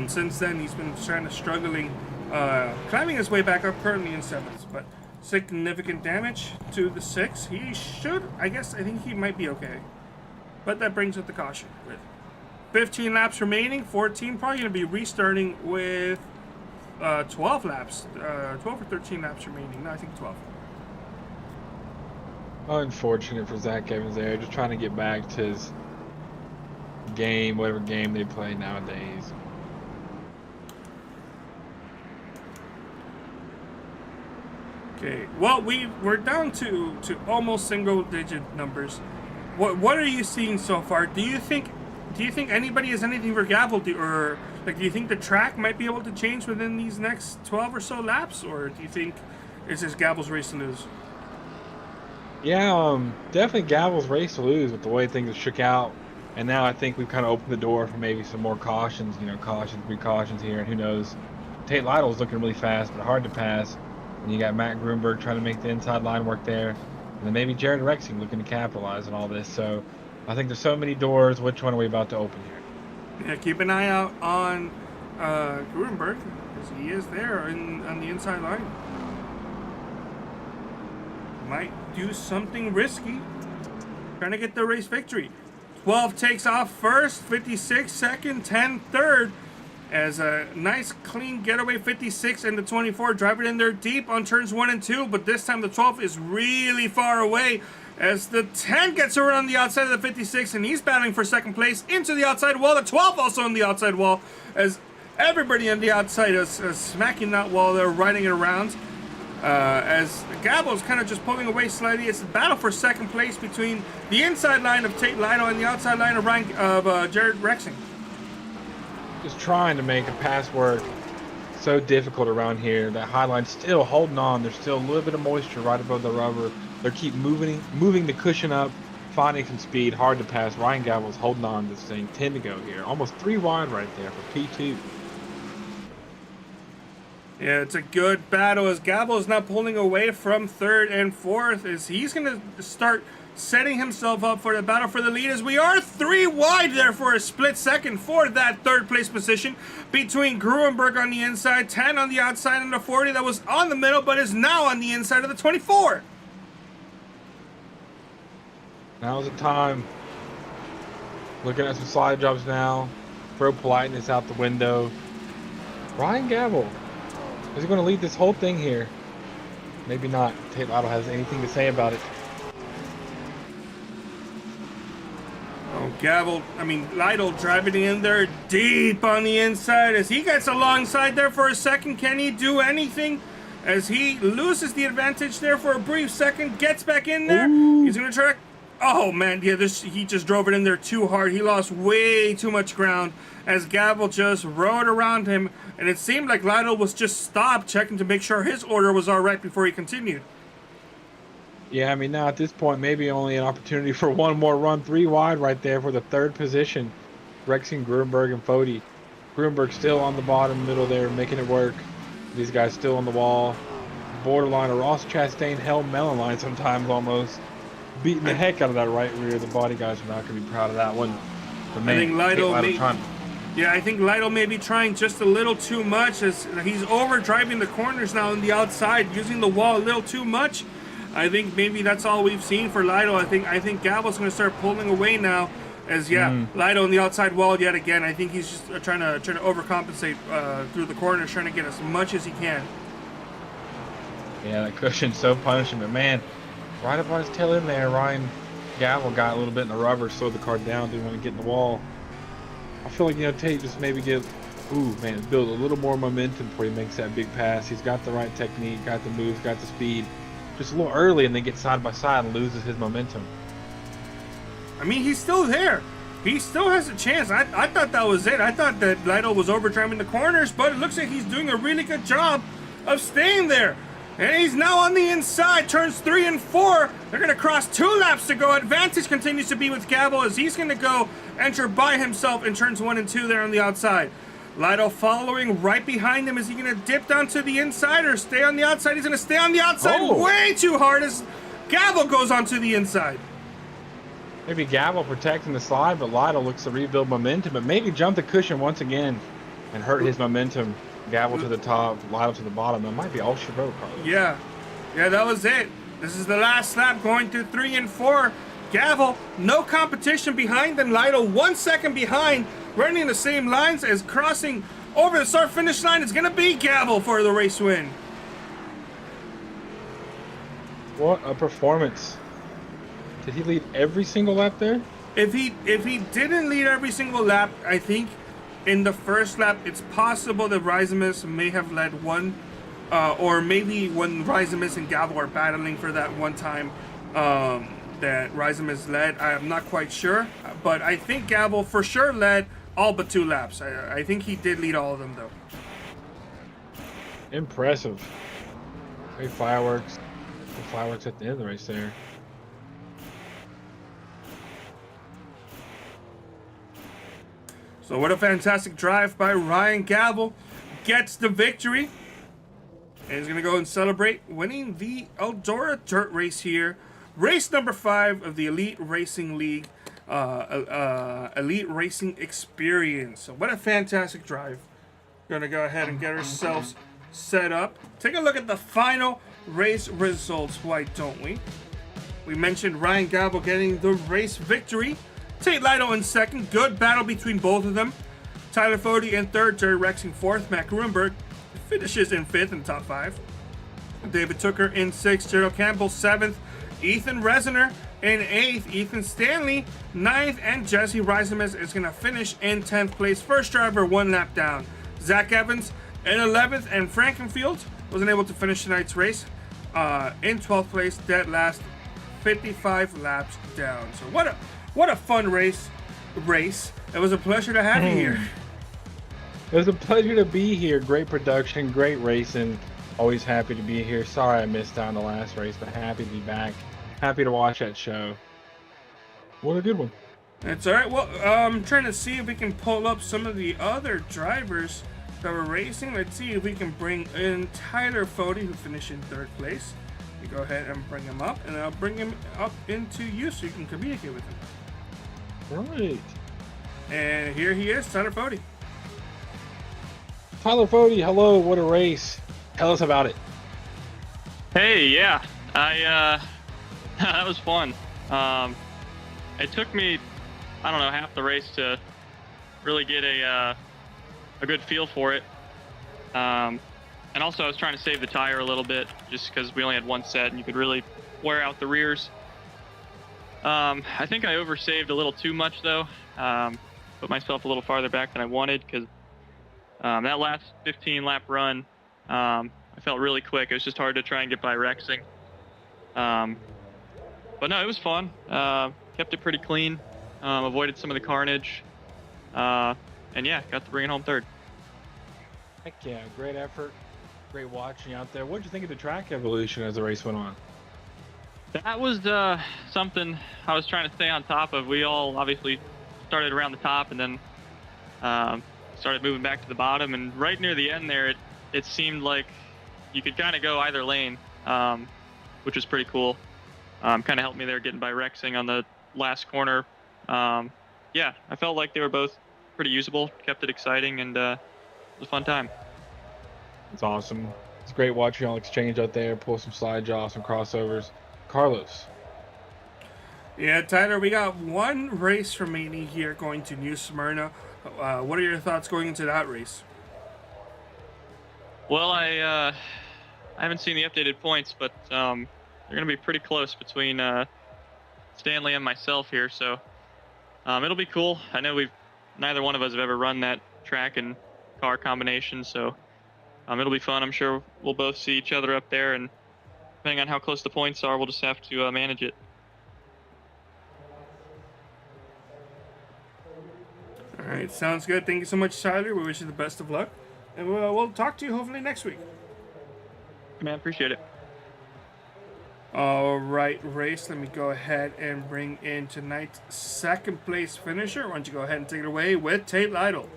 Since then, he's been kind of struggling, climbing his way back up, currently in 7th, but significant damage to the 6. He should, I think he might be okay. But that brings up the caution. With 15 laps remaining, 14 probably going to be restarting with 12 laps, 12 or 13 laps remaining. No, I think 12. Unfortunate for Zach Evans there, just trying to get back to his game, whatever game they play nowadays. Okay, well, we're down to almost single-digit numbers. What are you seeing so far? Do you think anybody has anything for Gavel, or like, do you think the track might be able to change within these next 12 or so laps, or do you think it's just Gavel's race to lose? Yeah, definitely Gavel's race to lose with the way things have shook out. And now I think we've kind of opened the door for maybe some more cautions, precautions here, and who knows. Tate Lytle's looking really fast, but hard to pass. And you got Matt Gruenberg trying to make the inside line work there. And then maybe Jared Rexing looking to capitalize on all this. So I think there's so many doors. Which one are we about to open here? Yeah, keep an eye out on Gruenberg, because he is there on the inside line. Might do something risky, trying to get the race victory. 12 takes off first, 56 second, 10 third, as a nice clean getaway. 56 and the 24 driving in there deep on turns 1 and 2, but this time the 12 is really far away as the 10 gets around the outside of the 56, and he's battling for second place into the outside wall. The 12 also on the outside wall, as everybody on the outside is smacking that wall. They're riding it around. As Gavel's kind of just pulling away slightly. It's a battle for second place between the inside line of Tate Lytle and the outside line of Jared Rexing. Just trying to make a pass work. So difficult around here. That high line still holding on. There's still a little bit of moisture right above the rubber. They keep moving the cushion up, finding some speed. Hard to pass. Ryan Gavel's holding on to this thing. 10 to go here. Almost 3 wide right there for P2. Yeah, it's a good battle as Gavel is now pulling away from 3rd and 4th, as he's going to start setting himself up for the battle for the lead, as we are 3 wide there for a split second for that 3rd place position between Gruenberg on the inside, 10 on the outside, and the 40 that was on the middle but is now on the inside of the 24. Now's the time. Looking at some slide jobs now. Throw politeness out the window. Ryan Gavel. Is he going to lead this whole thing here? Maybe not. Tate Lytle has anything to say about it. Oh, Lytle driving in there deep on the inside as he gets alongside there for a second. Can he do anything? As he loses the advantage there for a brief second, gets back in there. Ooh. He's going to try. Oh, man, yeah, he just drove it in there too hard. He lost way too much ground as Gavel just rode around him, and it seemed like Lytle was just stopped checking to make sure his order was all right before he continued. Yeah, now at this point, maybe only an opportunity for one more run. 3 wide right there for the 3rd position. Rexing, Gruenberg, and Fody. Gruenberg still on the bottom middle there, making it work. These guys still on the wall. Borderline a Ross Chastain Hell Melon line sometimes almost. beating the heck out of that right rear. The body guys are not going to be proud of that one. But man, I think Lido I think Lido may be trying just a little too much as he's overdriving the corners now on the outside, using the wall a little too much. I think maybe that's all we've seen for Lido. I think Gavel's going to start pulling away now, as Lido on the outside wall yet again. I think he's just trying to overcompensate through the corners, trying to get as much as he can. Yeah, that cushion's so punishing, but man, right up on his tail end there, Ryan Gavel got a little bit in the rubber, slowed the car down, didn't want to get in the wall. I feel like, Tate just maybe build a little more momentum before he makes that big pass. He's got the right technique, got the moves, got the speed. Just a little early, and then gets side by side and loses his momentum. I mean, he's still there. He still has a chance. I thought that was it. I thought that Lido was overdriving the corners, but it looks like he's doing a really good job of staying there. And he's now on the inside, turns 3 and 4. They're going to cross 2 laps to go. Advantage continues to be with Gavel as he's going to go enter by himself in turns 1 and 2 there on the outside. Lido following right behind him. Is he going to dip down to the inside or stay on the outside? He's going to stay on the outside way too hard as Gavel goes onto the inside. Maybe Gavel protecting the slide, but Lido looks to rebuild momentum, but maybe jump the cushion once again and hurt his momentum. Gavel to the top, Lido to the bottom. That might be all she wrote, probably. Yeah, that was it. This is the last lap going through 3 and 4. Gavel, no competition behind them. Lido 1 second behind, running the same lines as crossing over the start-finish line. It's going to be Gavel for the race win. What a performance. Did he lead every single lap there? If he didn't lead every single lap, I think in the first lap, it's possible that Risemus may have led one, or maybe when Risemus and Gavel are battling for that one time that Risemus led. I'm not quite sure, but I think Gavel for sure led all but 2 laps. I think he did lead all of them, though. Impressive. Great fireworks. The fireworks at the end of the race there. So what a fantastic drive by Ryan Gavel. Gets the victory. And he's going to go and celebrate winning the Eldora dirt race here. Race number 5 of the Elite Racing League. Elite Racing Experience. So what a fantastic drive. Going to go ahead and get ourselves set up. Take a look at the final race results. Why don't we? We mentioned Ryan Gavel getting the race victory. Tate Lido in second. Good battle between both of them. Tyler Fody in third. Jerry Rex in fourth. Matt Grunberg finishes in fifth in the top 5. David Tooker in 6th. Gerald Campbell 7th. Ethan Resiner in 8th. Ethan Stanley 9th. And Jesse Risemus is going to finish in 10th place. First driver 1 lap down. Zach Evans in 11th. And Frankenfield wasn't able to finish tonight's race in 12th place. Dead last, 55 laps down. So what a fun race. It was a pleasure to have you here. It was a pleasure to be here. Great production, great racing. Always happy to be here. Sorry I missed out on the last race, but happy to be back. Happy to watch that show. What a good one. That's all right. Well, I'm trying to see if we can pull up some of the other drivers that were racing. Let's see if we can bring in Tyler Fody, who finished in 3rd place. You go ahead and bring him up, and I'll bring him up into you so you can communicate with him. Right. And here he is, Tyler Fody. Tyler Fody, hello. What a race. Tell us about it. Hey, yeah. That was fun. It took me, I don't know, half the race to really get a good feel for it. And also I was trying to save the tire a little bit just because we only had one set and you could really wear out the rears. I think I oversaved a little too much though. Put myself a little farther back than I wanted because that last 15 lap run, I felt really quick. It was just hard to try and get by Rexing. But no, it was fun. Kept it pretty clean. Avoided some of the carnage. And yeah, got to bring it home 3rd. Heck yeah, great effort. Great watching out there. What did you think of the track evolution as the race went on? That was something I was trying to stay on top of. We all obviously started around the top and then started moving back to the bottom. And right near the end there, it seemed like you could kind of go either lane, which was pretty cool. kind of helped me there getting by Rexing on the last corner. Yeah, I felt like they were both pretty usable, kept it exciting, and it was a fun time. It's awesome. It's great watching y'all exchange out there, pull some slide jobs, some crossovers. Carlos. Yeah, Tyler, we got one race remaining here going to New Smyrna. What are your thoughts going into that race? Well, I haven't seen the updated points, but they're going to be pretty close between Stanley and myself here, so it'll be cool. I know neither one of us have ever run that track and car combination, so it'll be fun. I'm sure we'll both see each other up there, and depending on how close the points are, we'll just have to manage it. All right, sounds good. Thank you so much, Tyler. We wish you the best of luck, and we'll talk to you hopefully next week. Man, appreciate it. All right, race. Let me go ahead and bring in tonight's second place finisher. Why don't you go ahead and take it away with Tate Lytle?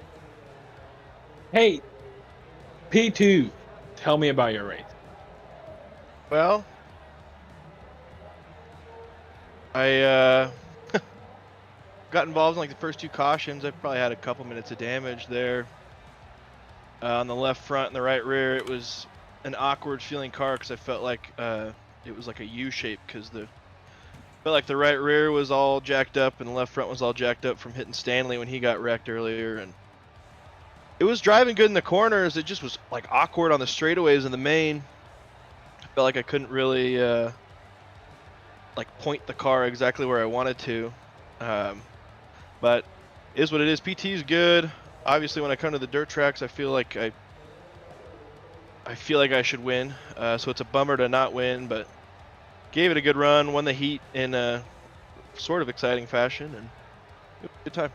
Hey, P2, tell me about your race. Well, I got involved in like the first two cautions. I probably had a couple minutes of damage there. On the left front and the right rear, it was an awkward feeling car because I felt like it was like a U shape because felt like the right rear was all jacked up and the left front was all jacked up from hitting Stanley when he got wrecked earlier, and it was driving good in the corners. It just was like awkward on the straightaways in the main. I felt like I couldn't really like point the car exactly where I wanted to, but it is what it is. PT is good. Obviously, when I come to the dirt tracks, I feel like I should win. So it's a bummer to not win, but gave it a good run. Won the heat in a sort of exciting fashion, and good time.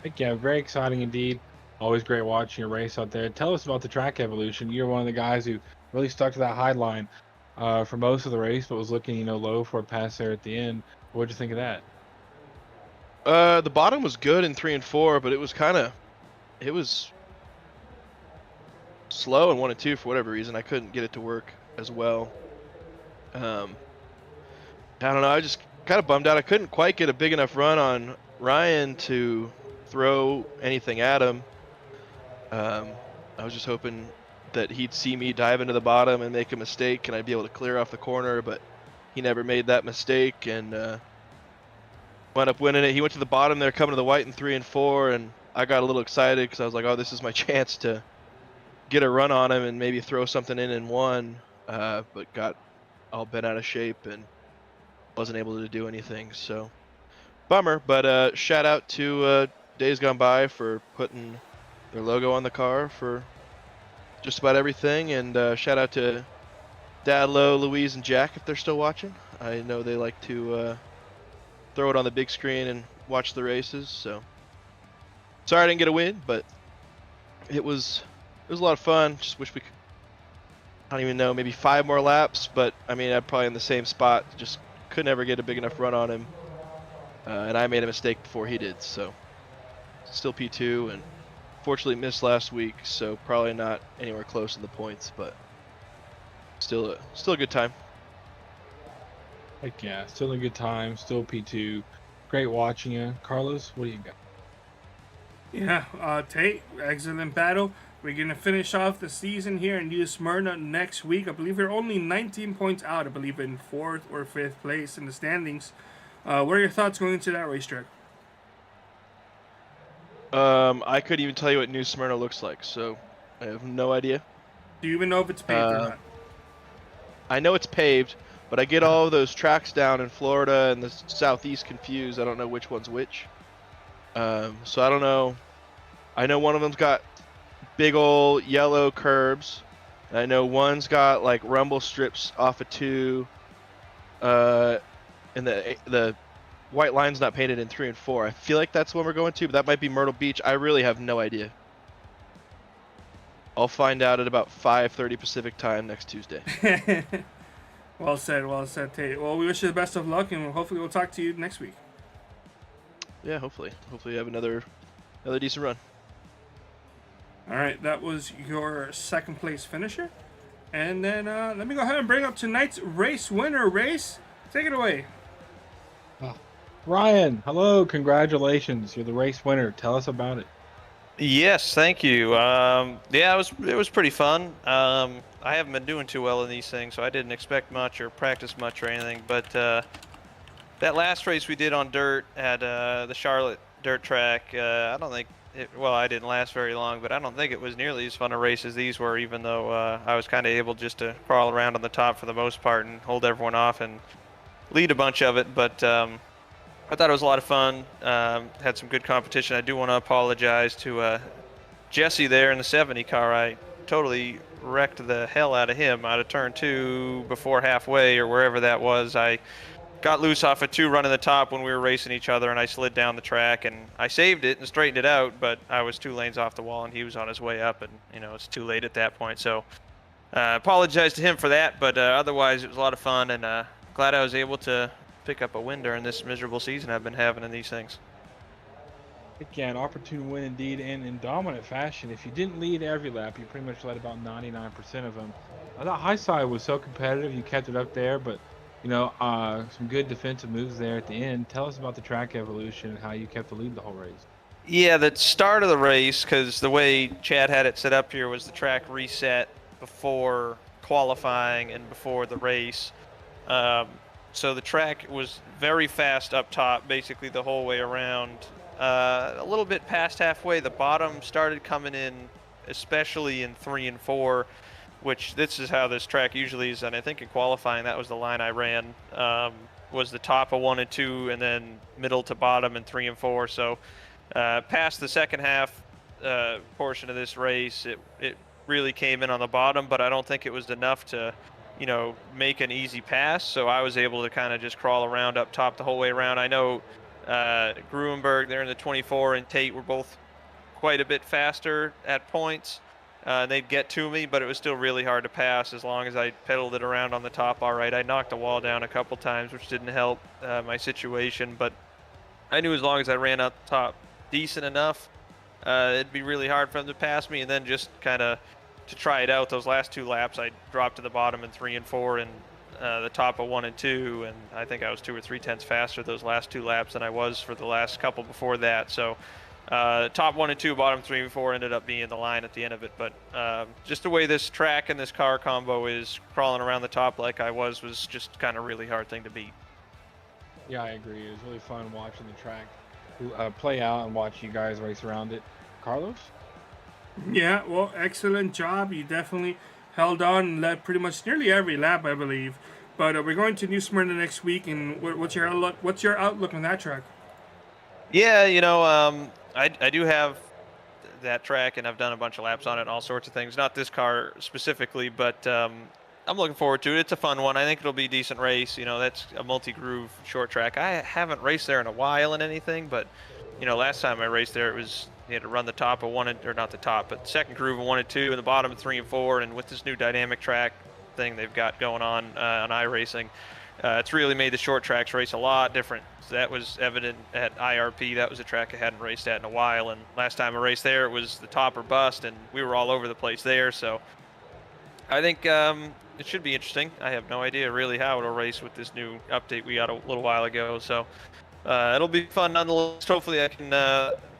Heck yeah, very exciting indeed. Always great watching a race out there. Tell us about the track evolution. You're one of the guys who really stuck to that high line for most of the race, but was looking, low for a pass there at the end. What'd you think of that? The bottom was good in 3 and 4, but it was slow in 1 and 2 for whatever reason. I couldn't get it to work as well. I don't know. I just kind of bummed out. I couldn't quite get a big enough run on Ryan to throw anything at him. I was just hoping that he'd see me dive into the bottom and make a mistake and I'd be able to clear off the corner, but he never made that mistake and wound up winning it. He went to the bottom there coming to the white in 3 and 4, and I got a little excited because I was like, oh, this is my chance to get a run on him and maybe throw something in 1, but got all bent out of shape and wasn't able to do anything. So bummer, but shout out to Days Gone By for putting their logo on the car for just about everything, and shout out to Dadlo, Louise, and Jack if they're still watching. I know they like to throw it on the big screen and watch the races. So sorry I didn't get a win, but it was a lot of fun. Just wish we could, I don't even know, maybe 5 more laps, but I mean, I'm probably in the same spot. Just could never get a big enough run on him, and I made a mistake before he did. So still P2, and fortunately missed last week, so probably not anywhere close in the points, but still a good time. Heck yeah, still a good time, still P2. Great watching you. Carlos, what do you got? Yeah, Tate, excellent battle. We're going to finish off the season here in New Smyrna next week. I believe we're only 19 points out, I believe in 4th or 5th place in the standings. What are your thoughts going into that racetrack? I couldn't even tell you what New Smyrna looks like, so I have no idea. Do you even know if it's paved or not? I know it's paved, but I get all of those tracks down in Florida and the southeast confused. I don't know which one's which. So I don't know. I know one of them's got big old yellow curbs. And I know one's got like rumble strips off of 2. And the white line's not painted in 3 and 4. I feel like that's the one we're going to, but that might be Myrtle Beach. I really have no idea. I'll find out at about 5:30 Pacific time next Tuesday. Well said, Tate. Well, we wish you the best of luck, and hopefully we'll talk to you next week. Yeah, hopefully you have another decent run. All right, that was your second place finisher. And then let me go ahead and bring up tonight's race winner race. Take it away. Ryan, hello, congratulations. You're the race winner. Tell us about it. Yes, thank you. Yeah, it was pretty fun. I haven't been doing too well in these things, so I didn't expect much or practice much or anything. But that last race we did on dirt at the Charlotte dirt track, I don't think well, I didn't last very long, but I don't think it was nearly as fun a race as these were, even though I was kind of able just to crawl around on the top for the most part and hold everyone off and lead a bunch of it. But I thought it was a lot of fun. Had some good competition. I do want to apologize to Jesse there in the 70 car. I totally wrecked the hell out of him out of turn 2 before halfway or wherever that was. I got loose off of 2 running the top when we were racing each other, and I slid down the track, and I saved it and straightened it out, but I was 2 lanes off the wall, and he was on his way up, and, you know, it's too late at that point. So apologize to him for that, but otherwise it was a lot of fun, and glad I was able to pick up a win during this miserable season I've been having in these things. Yeah, an opportune win indeed, and in dominant fashion. If you didn't lead every lap, you pretty much led about 99% of them. I thought high side was so competitive, you kept it up there, but you know, some good defensive moves there at the end. Tell us about the track evolution and how you kept the lead the whole race. Yeah, the start of the race, because the way Chad had it set up here was the track reset before qualifying and before the race. So the track was very fast up top, basically the whole way around. A little bit past halfway, the bottom started coming in, especially in 3 and 4, which this is how this track usually is. And I think in qualifying, that was the line I ran, was the top of 1 and 2, and then middle to bottom in 3 and 4. So past the second half portion of this race, it really came in on the bottom, but I don't think it was enough to, you know, make an easy pass. So I was able to kind of just crawl around up top the whole way around. I know Gruenberg there in the 24 and Tate were both quite a bit faster at points. They'd get to me, but it was still really hard to pass as long as I pedaled it around on the top all right. I knocked the wall down a couple times, which didn't help my situation, but I knew as long as I ran up top decent enough, it'd be really hard for them to pass me. And then just kind of to try it out, those last 2 laps, I dropped to the bottom in 3 and 4 and the top of 1 and 2, and I think I was 2 or 3 tenths faster those last 2 laps than I was for the last couple before that. So top 1 and 2, bottom 3 and 4 ended up being the line at the end of it. But just the way this track and this car combo is, crawling around the top like I was just kind of really hard thing to beat. Yeah, I agree. It was really fun watching the track play out and watch you guys race around it. Carlos? Yeah, well, excellent job. You definitely held on and led pretty much nearly every lap, I believe. But we're going to New Smyrna next week, and what's your outlook? What's your outlook on that track? Yeah, you know, I do have that track, and I've done a bunch of laps on it and all sorts of things. Not this car specifically, but I'm looking forward to it. It's a fun one. I think it'll be a decent race. You know, that's a multi-groove short track. I haven't raced there in a while in anything, but you know, last time I raced there, it was, you had to run the top of 1 and, or not the top, but the second groove of 1 and 2, and the bottom of 3 and 4. And with this new dynamic track thing they've got going on iRacing, it's really made the short tracks race a lot different. So that was evident at IRP. That was a track I hadn't raced at in a while, and last time I raced there, it was the top or bust, and we were all over the place there. So I think it should be interesting. I have no idea really how it'll race with this new update we got a little while ago. So it'll be fun nonetheless. Hopefully I can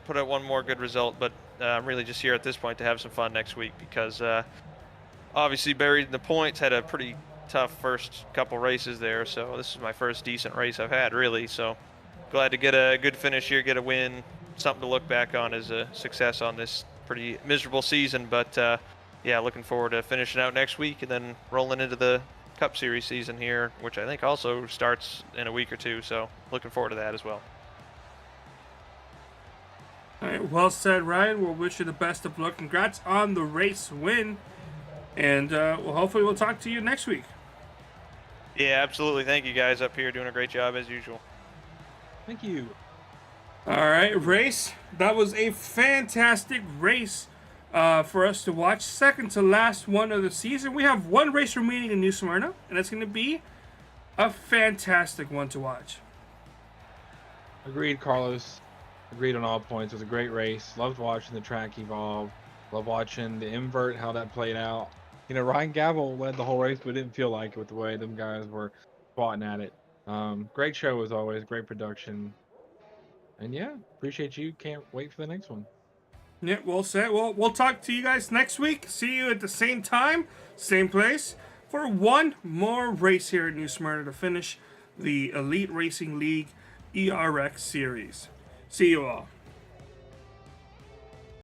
put out one more good result, but I'm really just here at this point to have some fun next week, because obviously buried in the points, had a pretty tough first couple races there, so this is my first decent race I've had, really. So glad to get a good finish here, get a win, something to look back on as a success on this pretty miserable season. But yeah, looking forward to finishing out next week and then rolling into the Cup Series season here, which I think also starts in a week or two, so looking forward to that as well. All right, well said, Ryan. We'll wish you the best of luck. Congrats on the race win, and well, hopefully we'll talk to you next week. Yeah, absolutely. Thank you guys up here, doing a great job as usual. Thank you. All right, race. That was a fantastic race for us to watch. Second to last one of the season. We have one race remaining in New Smyrna, and it's going to be a fantastic one to watch. Agreed, Carlos. Agreed on all points. It was a great race. Loved watching the track evolve. Loved watching the invert, how that played out. You know, Ryan Gavel led the whole race, but it didn't feel like it with the way them guys were spotting at it. Great show as always, great production. And yeah, appreciate you. Can't wait for the next one. Yeah, well said. Well, we'll talk to you guys next week. See you at the same time, same place, for one more race here at New Smyrna to finish the Elite Racing League ERX series. See you all.